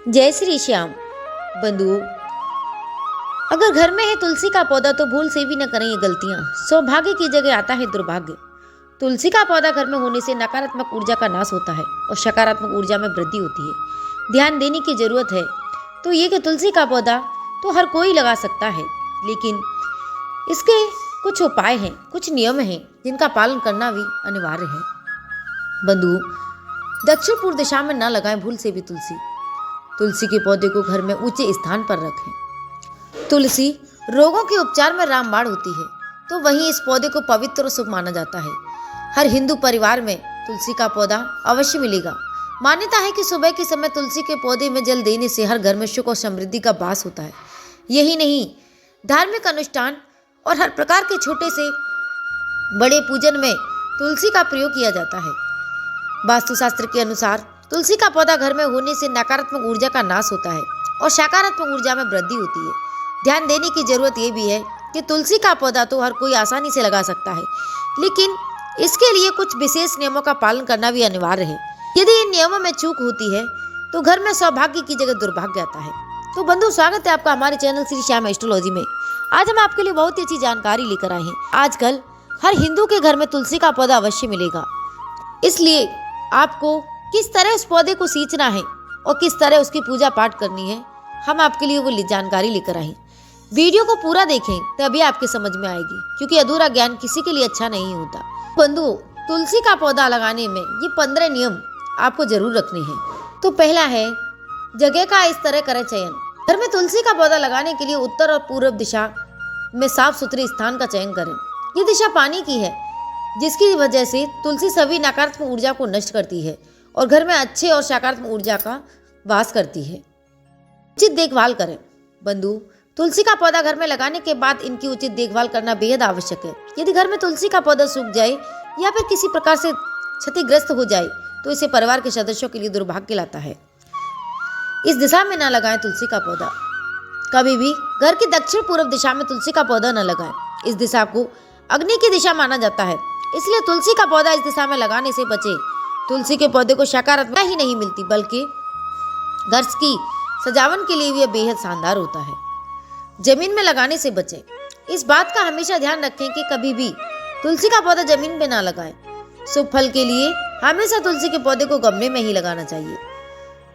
जय श्री श्याम। बंधुओं, अगर घर में है तुलसी का पौधा तो भूल से भी न करें ये गलतियां। सौभाग्य की जगह आता है दुर्भाग्य। तुलसी का पौधा घर में होने से नकारात्मक ऊर्जा का नाश होता है और सकारात्मक ऊर्जा में वृद्धि होती है। ध्यान देने की जरूरत है तो ये कि तुलसी का पौधा तो हर कोई लगा सकता है, लेकिन इसके कुछ उपाय हैं, कुछ नियम हैं जिनका पालन करना भी अनिवार्य है। बंधुओं, दक्षिण पूर्व दिशा में न लगाएं भूल से भी तुलसी के पौधे को घर में ऊंचे स्थान पर रखें। तुलसी रोगों के उपचार में रामबाण होती है, तो वहीं इस पौधे को पवित्र और शुभ माना जाता है। हर हिंदू परिवार में तुलसी का पौधा अवश्य मिलेगा। मान्यता है कि सुबह के समय तुलसी के पौधे में जल देने से हर घर में सुख और समृद्धि का वास होता है। यही नहीं, धार्मिक अनुष्ठान और हर प्रकार के छोटे से बड़े पूजन में तुलसी का प्रयोग किया जाता है। वास्तुशास्त्र के अनुसार तुलसी का पौधा घर में होने से नकारात्मक ऊर्जा का नाश होता है और सकारात्मक ऊर्जा में वृद्धि होती है। ध्यान देने की जरूरत यह भी है कि तुलसी का पौधा तो हर कोई आसानी से लगा सकता है, लेकिन इसके लिए कुछ विशेष नियमों का पालन करना भी अनिवार्य है। यदि इन नियमों में चूक होती है तो घर में सौभाग्य की जगह दुर्भाग्य आता है। तो बंधु, स्वागत है आपका हमारे चैनल श्री श्याम एस्ट्रोलॉजी में। आज हम आपके लिए बहुत ही अच्छी जानकारी लेकर आए हैं। आजकल हर हिंदू के घर में तुलसी का पौधा अवश्य मिलेगा, इसलिए आपको किस तरह उस पौधे को सींचना है और किस तरह उसकी पूजा पाठ करनी है, हम आपके लिए वो जानकारी लेकर आए। वीडियो को पूरा देखें तभी आपके समझ में आएगी, क्योंकि अधूरा ज्ञान किसी के लिए अच्छा नहीं होता। बंधुओं, तुलसी का पौधा लगाने में ये 15 नियम आपको जरूर रखने हैं। तो पहला है, जगह का इस तरह करें चयन। घर में तुलसी का पौधा लगाने के लिए उत्तर और पूर्व दिशा में साफ सुथरे स्थान का चयन करें। ये दिशा पानी की है, जिसकी वजह से तुलसी सभी नकारात्मक ऊर्जा को नष्ट करती है और घर में अच्छे और सकारात्मक ऊर्जा का वास करती है। उचित देखभाल करें। बंधु, तुलसी का पौधा घर में लगाने के बाद इनकी उचित देखभाल करना बेहद आवश्यक है। यदि घर में तुलसी का पौधा सूख जाए या फिर किसी प्रकार से क्षतिग्रस्त हो जाए तो इसे परिवार के सदस्यों के लिए दुर्भाग्य लाता है। इस दिशा में न लगाएं तुलसी का पौधा। कभी भी घर की दक्षिण पूर्व दिशा में तुलसी का पौधा न लगाएं। इस दिशा को अग्नि की दिशा माना जाता है, इसलिए तुलसी का पौधा इस दिशा में लगाने से बचे। तुलसी के पौधे को सकारात्मकता ही नहीं मिलती, बल्कि घर की सजावट के लिए भी यह बेहद शानदार होता है। जमीन में लगाने से बचें। इस बात का हमेशा ध्यान रखें कि कभी भी तुलसी का पौधा जमीन में ना लगाएं। शुभ फल के लिए हमेशा तुलसी के पौधे को गमले में ही लगाना चाहिए।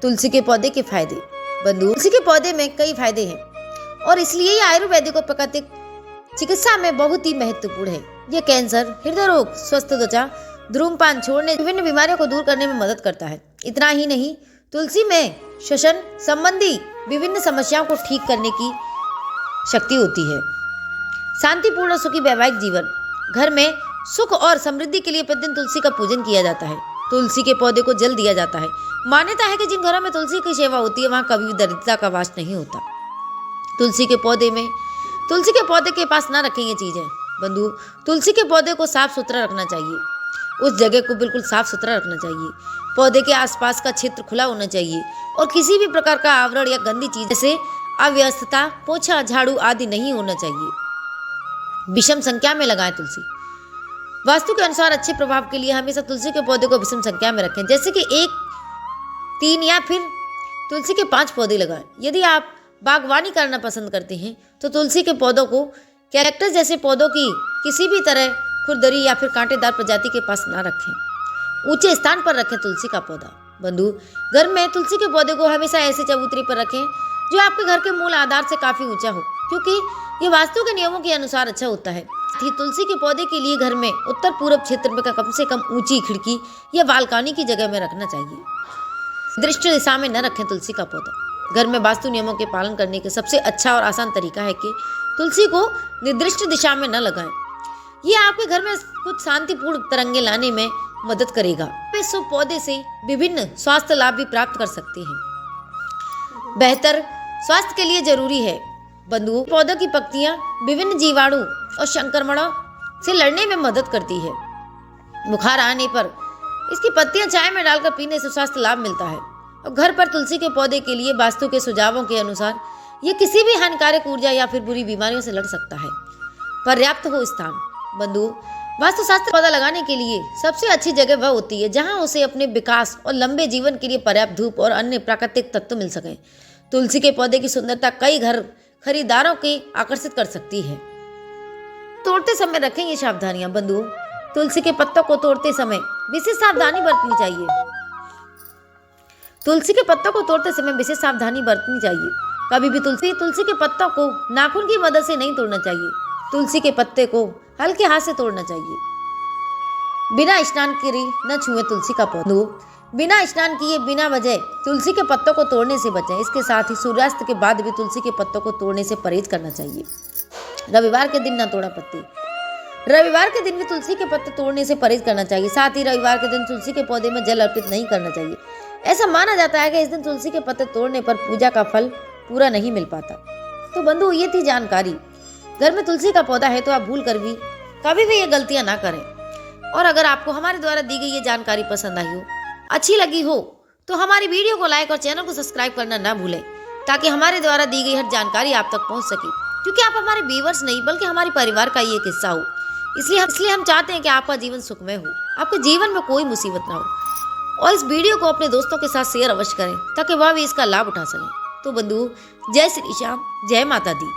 तुलसी के पौधे के फायदे। बंधु, तुलसी के पौधे में कई फायदे हैं और इसलिए ये आयुर्वेदिक और प्राकृतिक चिकित्सा में बहुत ही महत्वपूर्ण है। ये कैंसर, हृदय रोग, स्वस्थ त्वचा, धूम्रपान छोड़ने, विभिन्न बीमारियों को दूर करने में मदद करता है। इतना ही नहीं, तुलसी में श्वसन संबंधी विभिन्न समस्याओं को ठीक करने की शक्ति होती है। शांतिपूर्ण और सुखी वैवाहिक जीवन। घर में सुख और समृद्धि के लिए प्रतिदिन तुलसी का पूजन किया जाता है। तुलसी के पौधे को जल दिया जाता है। मान्यता है कि जिन घरों में तुलसी की सेवा होती है वहां कभी भी दरिद्रता का वास नहीं होता। तुलसी के पौधे के पास ना रखें ये चीजें। बंधु, तुलसी के पौधे को साफ सुथरा रखना चाहिए। उस जगह को बिल्कुल साफ सुथरा रखना चाहिए। पौधे के आसपास का क्षेत्र खुला होना चाहिए और किसी भी प्रकार का आवरण या गंदी चीज जैसे अव्यवस्था, पोछा, झाड़ू आदि नहीं होना चाहिए। विषम संख्या में लगाएं तुलसी। वास्तु के अनुसार अच्छे प्रभाव के लिए हमेशा तुलसी के पौधे को विषम संख्या में रखें, जैसे कि 1, 3 या फिर तुलसी के 5 पौधे लगाएं। यदि आप बागवानी करना पसंद करते हैं तो तुलसी के पौधों को कैक्टस जैसे पौधों की किसी भी तरह खुरदरी या फिर कांटेदार प्रजाति के पास ना रखें। ऊंचे स्थान पर रखें तुलसी का पौधा। बंधु, घर में तुलसी के पौधे को हमेशा ऐसे चबूतरे पर रखें जो आपके घर के मूल आधार से काफी ऊंचा हो, क्योंकि ये वास्तु के नियमों के अनुसार अच्छा होता है। तुलसी के पौधे के लिए घर में उत्तर पूर्व क्षेत्र में कम से कम ऊंची खिड़की या बालकनी की जगह में रखना चाहिए। दृष्टि दिशा में न रखें तुलसी का पौधा। घर में वास्तु नियमों के पालन करने के सबसे अच्छा और आसान तरीका है कि तुलसी को निर्दिष्ट दिशा में न लगाएं। ये आपके घर में कुछ शांतिपूर्ण तरंगे लाने में मदद करेगा। इस शुभ पौधे से विभिन्न स्वास्थ्य लाभ भी प्राप्त कर सकते हैं। बेहतर स्वास्थ्य के लिए जरूरी है। बंधुओं, पौधों की पत्तियां विभिन्न जीवाणु और संक्रमणों से लड़ने में मदद करती है। बुखार आने पर इसकी पत्तियां चाय में डालकर पीने से स्वास्थ्य लाभ मिलता है। और घर पर तुलसी के पौधे के लिए वास्तु के सुझावों के अनुसार यह किसी भी हानिकारक ऊर्जा या फिर बुरी बीमारियों से लड़ सकता है। पर्याप्त हो स्थान। बंधुओं, वास्तुशास्त्र पौधा लगाने के लिए सबसे अच्छी जगह वह होती है जहां उसे अपने विकास और लंबे जीवन के लिए पर्याप्त धूप और अन्य प्राकृतिक तत्व मिल सकें। तुलसी के पौधे की सुंदरता कई घर खरीदारों के आकर्षित कर सकती है। तोड़ते समय रखें ये सावधानियां। बंधुओं, तुलसी के पत्तों को तोड़ते समय विशेष सावधानी बरतनी चाहिए। तुलसी के पत्तों को तोड़ते समय विशेष सावधानी बरतनी चाहिए। कभी भी तुलसी के पत्तों को नाखून की मदद से नहीं तोड़ना चाहिए। तुलसी के पत्ते को हल्के हाथ से तोड़ना चाहिए। बिना स्नान किए न छुएं तुलसी का पौधा। बिना स्नान किए बिना वजह तुलसी के पत्तों को तोड़ने से बचें। इसके साथ ही सूर्यास्त के बाद भी तुलसी के पत्तों को तोड़ने से परहेज करना चाहिए। रविवार के दिन न तोड़ा पत्ते। रविवार के दिन भी तुलसी के पत्ते तोड़ने से परहेज करना चाहिए। साथ ही रविवार के दिन तुलसी के पौधे में जल अर्पित नहीं करना चाहिए। ऐसा माना जाता है कि इस दिन तुलसी के पत्ते तोड़ने पर पूजा का फल पूरा नहीं मिल पाता। तो बंधु, ये थी जानकारी। घर में तुलसी का पौधा है तो आप भूल कर भी कभी भी ये गलतियां ना करें। और अगर आपको हमारे द्वारा दी गई ये जानकारी पसंद आई हो, अच्छी लगी हो, तो हमारी वीडियो को लाइक और चैनल को सब्सक्राइब करना ना भूलें, ताकि हमारे द्वारा दी गई हर जानकारी आप तक पहुंच सके। क्योंकि आप हमारे व्यूअर्स नहीं बल्कि हमारे परिवार का ही एक हिस्सा हो। इसलिए हम चाहते हैं कि आपका जीवन सुखमय हो, आपके जीवन में कोई मुसीबत ना हो। और इस वीडियो को अपने दोस्तों के साथ शेयर अवश्य करें ताकि वह भी इसका लाभ उठा सकें। तो बंधुओं, जय श्री श्याम, जय माता दी।